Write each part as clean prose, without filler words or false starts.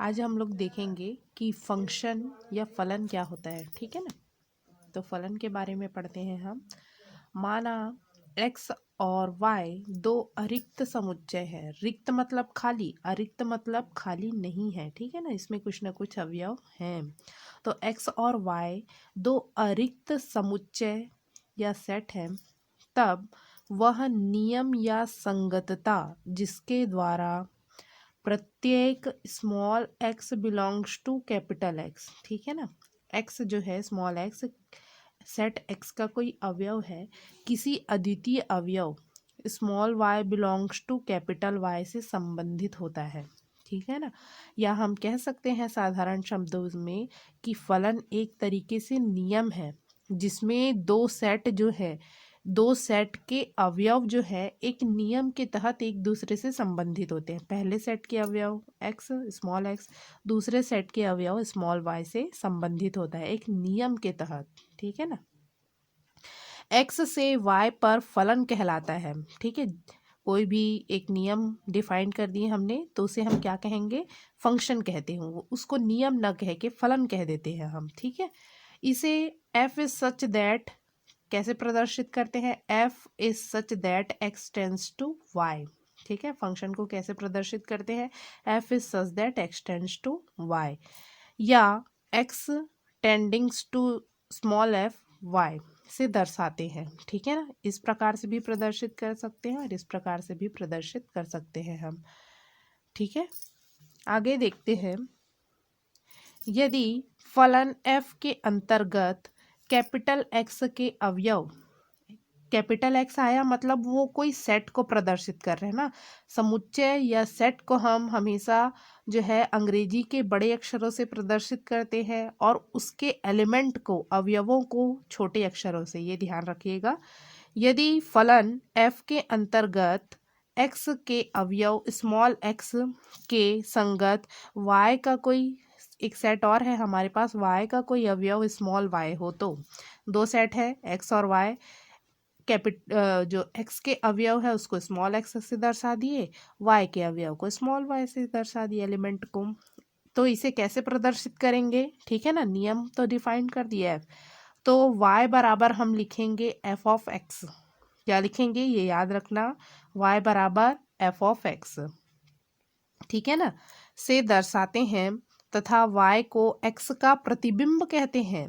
आज हम लोग देखेंगे कि फंक्शन या फलन क्या होता है। ठीक है ना। तो फलन के बारे में पढ़ते हैं हम। माना x और y दो अरिक्त समुच्चय है। रिक्त मतलब खाली, अरिक्त मतलब खाली नहीं है। ठीक है ना, इसमें कुछ ना कुछ अवयव हैं। तो x और y दो अरिक्त समुच्चय या सेट है, तब वह नियम या संगतता जिसके द्वारा प्रत्येक small x belongs to capital X, ठीक है ना, x जो है स्मॉल x सेट x का कोई अवयव है, किसी अद्वितीय अवयव small y belongs to capital Y से संबंधित होता है। ठीक है ना। या हम कह सकते हैं साधारण शब्दों में कि फलन एक तरीके से नियम है जिसमें दो सेट के अवयव जो है एक नियम के तहत एक दूसरे से संबंधित होते हैं। पहले सेट के अवयव x स्मॉल x दूसरे सेट के अवयव स्मॉल y से संबंधित होता है एक नियम के तहत। ठीक है ना। x से y पर फलन कहलाता है। ठीक है, कोई भी एक नियम डिफाइन कर दिए हमने तो उसे हम क्या कहेंगे, फंक्शन कहते हैं। उसको नियम न कह के फलन कह देते हैं हम। ठीक है, इसे f इज सच दैट कैसे प्रदर्शित करते हैं, f is such that x tends to y। ठीक है, फंक्शन को कैसे प्रदर्शित करते हैं, f is such that x tends to y, या x tendings to small f y से दर्शाते हैं। ठीक है ना, इस प्रकार से भी प्रदर्शित कर सकते हैं और इस प्रकार से भी प्रदर्शित कर सकते हैं हम। ठीक है, आगे देखते हैं। यदि फलन f के अंतर्गत कैपिटल X के अवयव, कैपिटल X आया मतलब वो कोई सेट को प्रदर्शित कर रहे हैं ना। समुच्चय या सेट को हम हमेशा जो है अंग्रेजी के बड़े अक्षरों से प्रदर्शित करते हैं और उसके एलिमेंट को, अवयवों को छोटे अक्षरों से, ये ध्यान रखिएगा। यदि फलन f के अंतर्गत x के अवयव स्मॉल x के संगत y का कोई, एक सेट और है हमारे पास, y का कोई अवयव स्मॉल y हो, तो दो सेट है x और y, जो x के अवयव है उसको स्मॉल x से दर्शा दिए, y के अवयव को स्मॉल y से दर्शा दिए एलिमेंट को। तो इसे कैसे प्रदर्शित करेंगे, ठीक है ना, नियम तो डिफाइन कर दिया है। तो y बराबर हम लिखेंगे f ऑफ x। क्या लिखेंगे ये याद रखना, y बराबर f ऑफ x, ठीक है ना, से दर्शाते हैं, तथा y को x का प्रतिबिंब कहते हैं।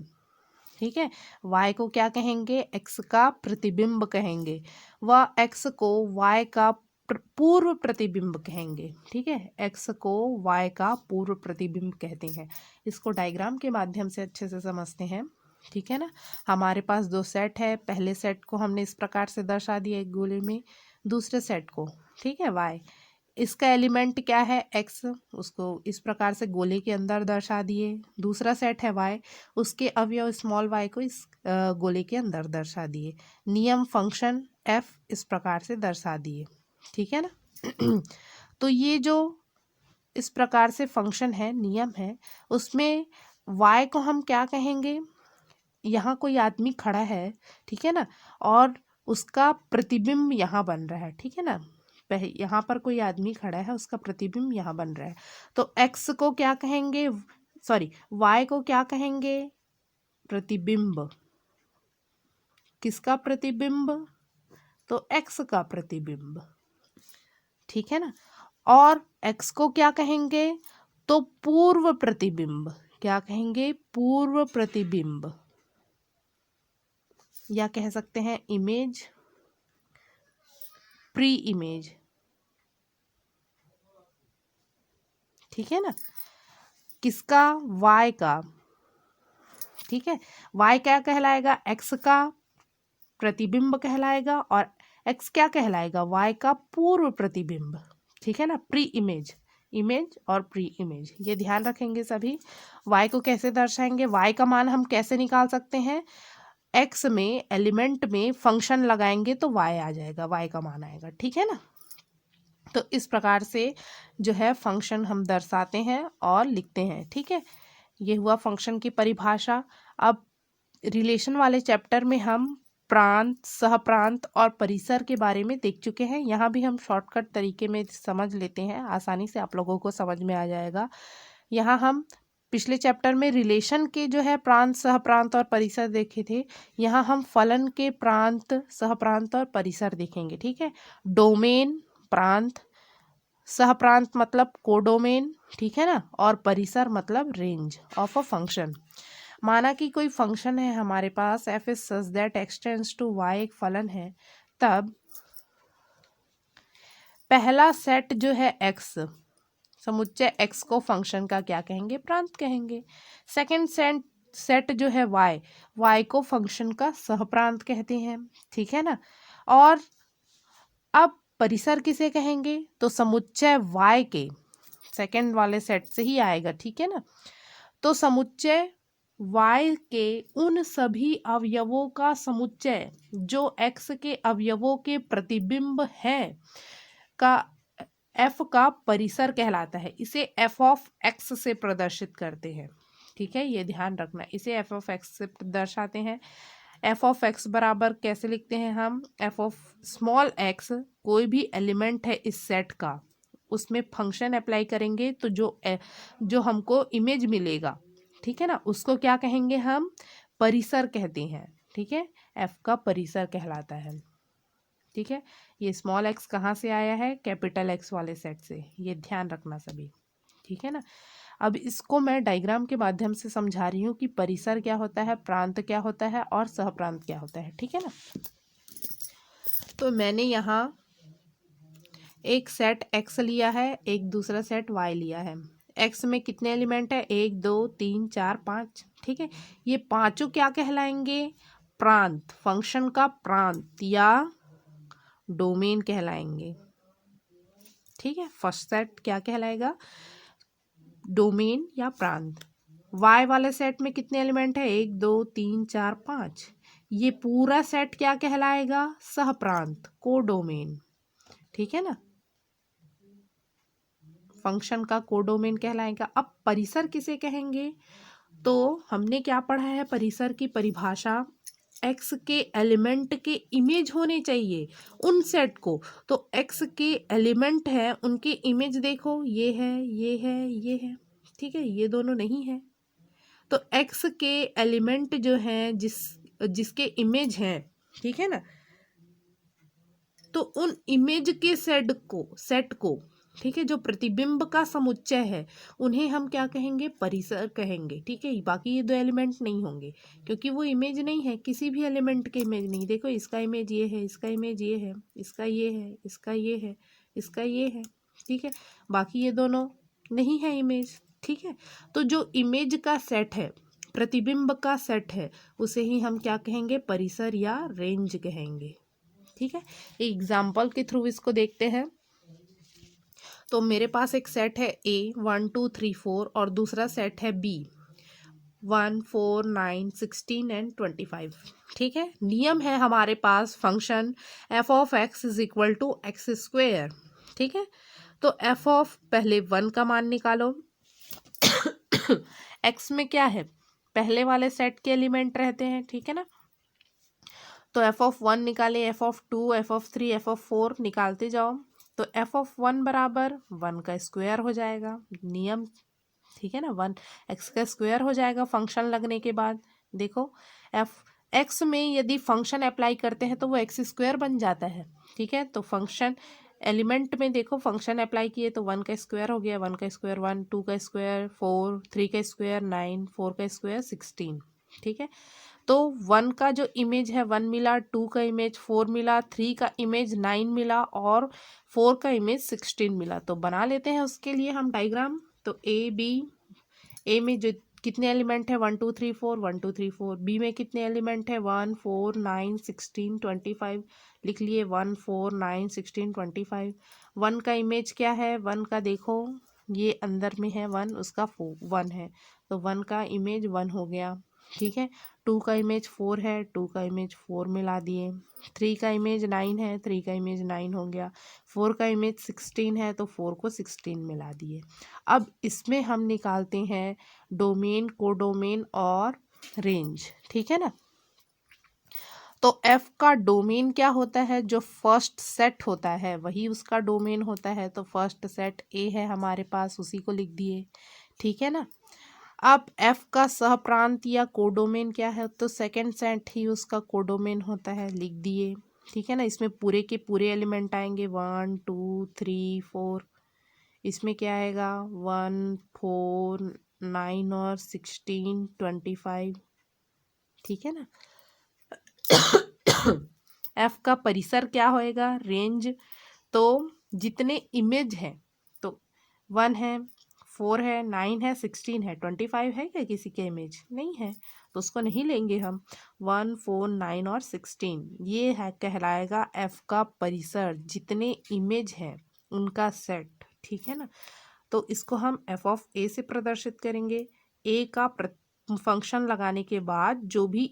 ठीक है, y को क्या कहेंगे, x का प्रतिबिंब कहेंगे, व x को y का पूर्व प्रतिबिंब कहेंगे। ठीक है, x को y का पूर्व प्रतिबिंब कहते हैं। इसको डायग्राम के माध्यम से अच्छे से समझते हैं। ठीक है ना, हमारे पास दो सेट है, पहले सेट को हमने इस प्रकार से दर्शा दिया एक गोले में, दूसरे सेट को, ठीक है, y, इसका एलिमेंट क्या है x, उसको इस प्रकार से गोले के अंदर दर्शा दिए। दूसरा सेट है y, उसके अवयव स्मॉल y को इस गोले के अंदर दर्शा दिए। नियम फंक्शन f इस प्रकार से दर्शा दिए। ठीक है ना। तो ये जो इस प्रकार से फंक्शन है, नियम है, उसमें y को हम क्या कहेंगे, यहाँ कोई आदमी खड़ा है, ठीक है ना, और उसका प्रतिबिंब यहाँ बन रहा है। ठीक है ना, यहाँ पर कोई आदमी खड़ा है, उसका प्रतिबिंब यहाँ बन रहा है। तो x को क्या कहेंगे, सॉरी y को क्या कहेंगे, प्रतिबिंब। किसका प्रतिबिंब, तो x का प्रतिबिंब। ठीक है ना, और x को क्या कहेंगे, तो पूर्व प्रतिबिंब। क्या कहेंगे, पूर्व प्रतिबिंब, या कह सकते हैं इमेज, प्री इमेज। ठीक है ना, किसका, y का। ठीक है, y क्या कहलाएगा, x का प्रतिबिंब कहलाएगा, और x क्या कहलाएगा, y का पूर्व प्रतिबिंब। ठीक है ना, प्री इमेज, इमेज और प्री इमेज, ये ध्यान रखेंगे सभी। y को कैसे दर्शाएंगे, y का मान हम कैसे निकाल सकते हैं, x में एलिमेंट में फंक्शन लगाएंगे तो y आ जाएगा, y का मान आएगा। ठीक है ना, तो इस प्रकार से जो है फंक्शन हम दर्शाते हैं और लिखते हैं। ठीक है, ये हुआ फंक्शन की परिभाषा। अब रिलेशन वाले चैप्टर में हम प्रांत, सहप्रांत और परिसर के बारे में देख चुके हैं। यहाँ भी हम शॉर्टकट तरीके में समझ लेते हैं, आसानी से आप लोगों को समझ में आ जाएगा। यहाँ हम पिछले चैप्टर में रिलेशन के जो है प्रांत, सहप्रांत और परिसर देखे थे। यहाँ हम फलन के प्रांत, सहप्रांत और परिसर देखेंगे। ठीक है, डोमेन प्रांत, सहप्रांत मतलब कोडोमेन, ठीक है ना, और परिसर मतलब रेंज ऑफ अ फंक्शन। माना कि कोई फंक्शन है हमारे पास f is such that x tends to y, एक फलन है, तब पहला सेट जो है x, समुच्चय x को फंक्शन का क्या कहेंगे, प्रांत कहेंगे। सेकंड सेट जो है y को फंक्शन का सहप्रांत कहते हैं, ठीक है ना। और अब परिसर किसे कहेंगे, तो समुच्चय y के सेकंड वाले सेट से ही आएगा, ठीक है ना। तो समुच्चय y के उन सभी अवयवों का समुच्चय जो x के अवयवों के प्रतिबिंब है का f का परिसर कहलाता है। इसे f ऑफ x से प्रदर्शित करते हैं, ठीक है, ये ध्यान रखना, इसे f ऑफ x से दर्शाते हैं। f ऑफ x बराबर कैसे लिखते हैं हम, f ऑफ स्मॉल x, कोई भी एलिमेंट है इस सेट का, उसमें फंक्शन अप्लाई करेंगे तो जो हमको इमेज मिलेगा, ठीक है ना, उसको क्या कहेंगे हम, परिसर कहते हैं, ठीक है, f का परिसर कहलाता है। ठीक है, ये स्मॉल x कहाँ से आया है, कैपिटल X वाले सेट से, ये ध्यान रखना सभी, ठीक है ना। अब इसको मैं डायग्राम के माध्यम से समझा रही हूँ कि परिसर क्या होता है, प्रांत क्या होता है और सहप्रांत क्या होता है, ठीक है ना। तो मैंने यहाँ एक सेट x लिया है, एक दूसरा सेट y लिया है। x में कितने एलिमेंट है, 1 2 3 4 5, ठीक है। ये पांचों क्या कहलाएंगे, प्रांत, फंक्शन का प्रांत या डोमेन कहलाएंगे, ठीक है। फर्स्ट सेट क्या कहलाएगा, डोमेन या प्रांत। y वाले सेट में कितने एलिमेंट है, 1 2 3 4 5, ये पूरा सेट क्या कहलाएगा, सहप्रांत, कोडोमेन, ठीक है ना, फंक्शन का कोडोमेन कहलाएगा। अब परिसर किसे कहेंगे, तो हमने क्या पढ़ा है, परिसर की परिभाषा, x के एलिमेंट के इमेज होने चाहिए उन सेट को। तो x के एलिमेंट है, उनके इमेज देखो, ये है, ये है, ये है, ठीक है, ये दोनों नहीं है। तो x के एलिमेंट जो हैं जिसके इमेज हैं, ठीक है ना, तो उन इमेज के सेट को ठीक है, जो प्रतिबिंब का समुच्चय है, उन्हें हम क्या कहेंगे, परिसर कहेंगे, ठीक है। बाकी ये दो एलिमेंट नहीं होंगे क्योंकि वो इमेज नहीं है, किसी भी एलिमेंट के इमेज नहीं। देखो इसका इमेज ये है, इसका इमेज ये है, इसका ये है, इसका ये है, इसका ये है, ठीक है, बाकी ये दोनों नहीं है इमेज, ठीक है। तो जो इमेज का सेट है, प्रतिबिंब का सेट है, उसे ही हम क्या कहेंगे, परिसर या रेंज कहेंगे, ठीक है। एग्जाम्पल के थ्रू इसको देखते हैं। तो मेरे पास एक सेट है A 1 2 3 4 और दूसरा सेट है B 1 4 9 16 एंड 25, ठीक है। नियम है हमारे पास function f of x is equal to x square, ठीक है। तो f ऑफ पहले 1 का मान निकालो x में क्या है, पहले वाले सेट के एलिमेंट रहते हैं, ठीक है ना। तो f ऑफ 1 निकाले, f of 2, f of 3, f of 4 निकालते जाओ। तो f ऑफ 1 बराबर 1 का स्क्वायर हो जाएगा, नियम, ठीक है ना, 1 x का स्क्वायर हो जाएगा फंक्शन लगने के बाद। देखो x में यदि फंक्शन अप्लाई करते हैं तो वो x स्क्वायर बन जाता है, ठीक है। तो फंक्शन एलिमेंट में देखो फंक्शन अप्लाई किए तो 1 का स्क्वायर हो गया, 1 का स्क्वायर 1, 2 का स्क्वायर 4, 3 का स्क्वायर 9, 4 का स्क्वायर 16, ठीक है। तो 1 का जो इमेज है 1 मिला, 2 का इमेज 4 मिला, 3 का इमेज 9 मिला और 4 का इमेज 16 मिला। तो बना लेते हैं उसके लिए हम डायग्राम। तो ए में जो कितने एलिमेंट है, 1 2 3 4, 1 2 3 4। बी में कितने एलिमेंट है, 1 4 9 16 25, लिख लिए 1 4 9 16 25। 1 का इमेज क्या है, 1 का देखो ये अंदर में है 1, उसका 1 है, तो 1 का इमेज 1 हो गया, ठीक है। 2 का इमेज 4 है, 2 का इमेज 4 मिला दिए। 3 का इमेज 9 है, 3 का इमेज 9 हो गया। 4 का इमेज 16 है, तो 4 को 16 मिला दिए। अब इसमें हम निकालते हैं डोमेन, कोडोमेन और रेंज, ठीक है ना। तो एफ का डोमेन क्या होता है, जो फर्स्ट सेट होता है वही उसका डोमेन होता है। तो फर्स्ट सेट ए है हमारे पास, उसी को लिख दिए, ठीक है ना। अब एफ का सहप्रांत या कोडोमेन क्या है, तो सेकंड सेट ही उसका कोडोमेन होता है, लिख दिए, ठीक है ना। इसमें पूरे के पूरे एलिमेंट आएंगे 1 2 3 4। इसमें क्या आएगा 1 4 9 और 16 25, ठीक है ना। एफ का परिसर क्या होएगा, रेंज। तो जितने इमेज हैं, तो 1 है, 4 है, 9 है, 16 है, 25 है क्या किसी के इमेज, नहीं है, तो उसको नहीं लेंगे हम। 1 4 9 और 16 ये है कहलाएगा एफ का परिसर, जितने इमेज हैं उनका सेट, ठीक है ना। तो इसको हम एफ ऑफ ए से प्रदर्शित करेंगे। ए का फंक्शन लगाने के बाद जो भी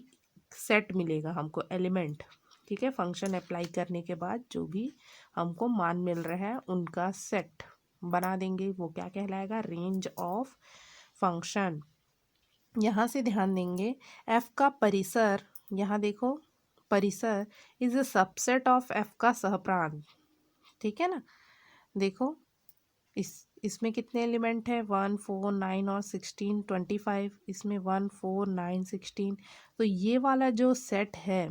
सेट मिलेगा हमको एलिमेंट, ठीक है, फंक्शन अप्लाई करने के बाद जो भी हमको मान मिल रहा है उनका सेट बना देंगे, वो क्या कहलाएगा, रेंज ऑफ फंक्शन। यहाँ से ध्यान देंगे एफ का परिसर, यहाँ देखो परिसर is a subset of F का सहप्रांत, ठीक है ना। देखो इसमें कितने एलिमेंट है 1 4 9 और 16 25, इसमें 1 4 9 16। तो ये वाला जो सेट है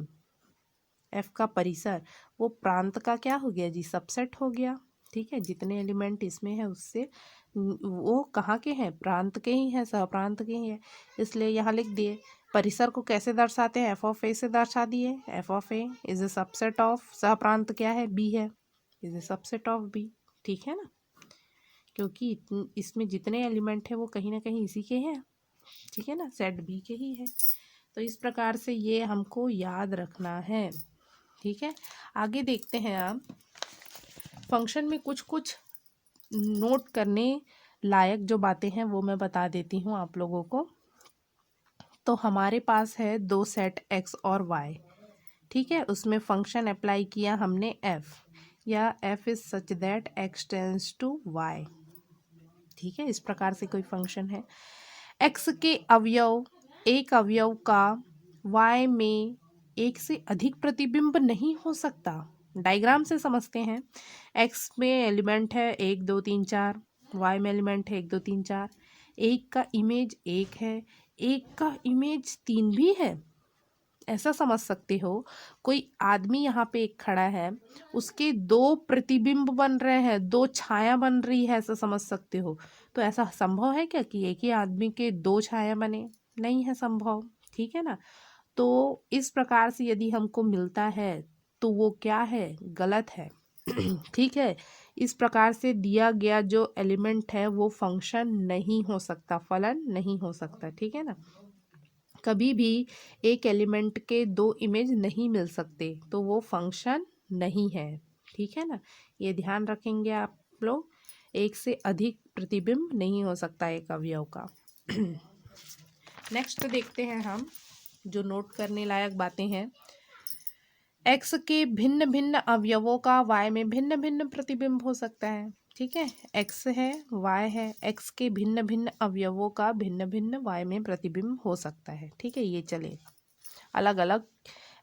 एफ का परिसर, वो प्रांत का क्या हो गया जी, सबसेट हो गया, ठीक है। जितने एलिमेंट इसमें है उससे वो कहाँ के हैं, प्रांत के ही हैं, सहप्रांत के ही हैं, इसलिए यहाँ लिख दिए। परिसर को कैसे दर्शाते हैं, एफ ऑफ ए से दर्शा दिए। F of A is a subset of, सहप्रांत क्या है, बी है, is a subset of B, ठीक है ना। क्योंकि इसमें जितने एलिमेंट है वो कहीं ना कहीं इसी के हैं, ठीक है ना, सेट बी के ही है। तो इस प्रकार से ये हमको याद रखना है, ठीक है। आगे देखते हैं आप फंक्शन में कुछ कुछ नोट करने लायक जो बातें हैं वो मैं बता देती हूँ आप लोगों को। तो हमारे पास है दो सेट एक्स और वाई, ठीक है, उसमें फंक्शन अप्लाई किया हमने एफ, या F is such that X tends to Y, ठीक है। इस प्रकार से कोई फंक्शन है, एक्स के अवयव, एक अवयव का वाई में एक से अधिक प्रतिबिंब नहीं हो सकता। डायग्राम से समझते हैं, एक्स में एलिमेंट है 1 2 3 4, वाई में एलिमेंट है 1 2 3 4, एक का इमेज 1 है, एक का इमेज 3 भी है, ऐसा समझ सकते हो। कोई आदमी यहाँ पे एक खड़ा है, उसके दो प्रतिबिंब बन रहे हैं, दो छाया बन रही है, ऐसा समझ सकते हो। तो ऐसा संभव है क्या कि एक ही आदमी के दो छाया बने, नहीं है संभव, ठीक है ना। तो इस प्रकार से यदि हमको मिलता है तो वो क्या है, गलत है, ठीक है। इस प्रकार से दिया गया जो एलिमेंट है वो फंक्शन नहीं हो सकता, फलन नहीं हो सकता, ठीक है ना। कभी भी एक एलिमेंट के दो इमेज नहीं मिल सकते, तो वो फंक्शन नहीं है, ठीक है ना। ये ध्यान रखेंगे आप लोग, एक से अधिक प्रतिबिंब नहीं हो सकता एक अवयव का। नेक्स्ट देखते हैं हम जो नोट करने लायक बातें हैं। एक्स के भिन्न भिन्न अवयवों का वाई में भिन्न भिन्न प्रतिबिंब हो सकता है, ठीक है। एक्स है, वाई है, एक्स के भिन्न भिन्न अवयवों का भिन्न भिन्न वाई में प्रतिबिंब हो सकता है, ठीक है, ये चलेगा। अलग अलग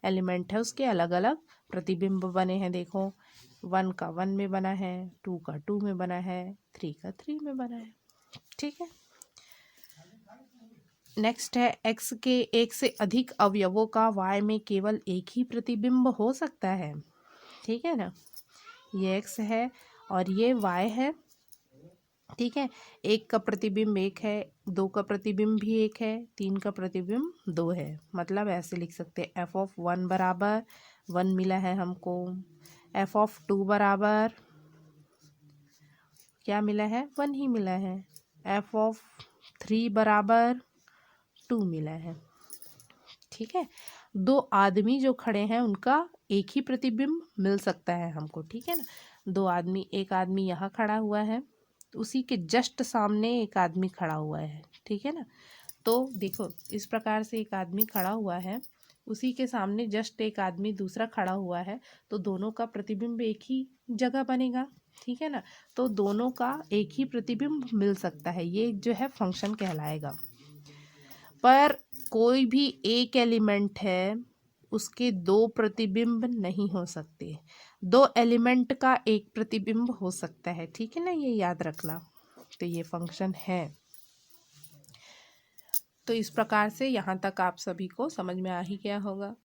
एलिमेंट है, उसके अलग अलग प्रतिबिंब बने हैं, देखो 1 का 1 में बना है, 2 का 2 में बना है, 3 का 3 में बना है, ठीक है। नेक्स्ट है, एक्स के एक से अधिक अवयवों का वाई में केवल एक ही प्रतिबिंब हो सकता है, ठीक है ना। ये एक्स है और ये वाई है, ठीक है। एक का प्रतिबिंब एक है, दो का प्रतिबिंब भी एक है, तीन का प्रतिबिंब दो है, मतलब ऐसे लिख सकते हैं एफ ऑफ 1 बराबर 1 मिला है हमको, एफ ऑफ 2 बराबर क्या मिला है, 1 ही मिला है, एफ ऑफ 3 बराबर 2 मिला है, ठीक है। दो आदमी जो खड़े हैं उनका एक ही प्रतिबिंब मिल सकता है हमको, ठीक है ना। दो आदमी, एक आदमी यहाँ खड़ा हुआ है, उसी के जस्ट सामने एक आदमी खड़ा हुआ है, ठीक है ना। तो देखो इस प्रकार से एक आदमी खड़ा हुआ है, उसी के सामने जस्ट एक आदमी दूसरा खड़ा हुआ है, तो दोनों का प्रतिबिंब एक ही जगह बनेगा, ठीक है ना। तो दोनों का एक ही प्रतिबिंब मिल सकता है, ये जो है फंक्शन कहलाएगा। पर कोई भी एक एलिमेंट है, उसके दो प्रतिबिंब नहीं हो सकते। दो एलिमेंट का एक प्रतिबिंब हो सकता है, ठीक है ना, ये याद रखना। तो ये फंक्शन है। तो इस प्रकार से यहाँ तक आप सभी को समझ में आ ही गया होगा।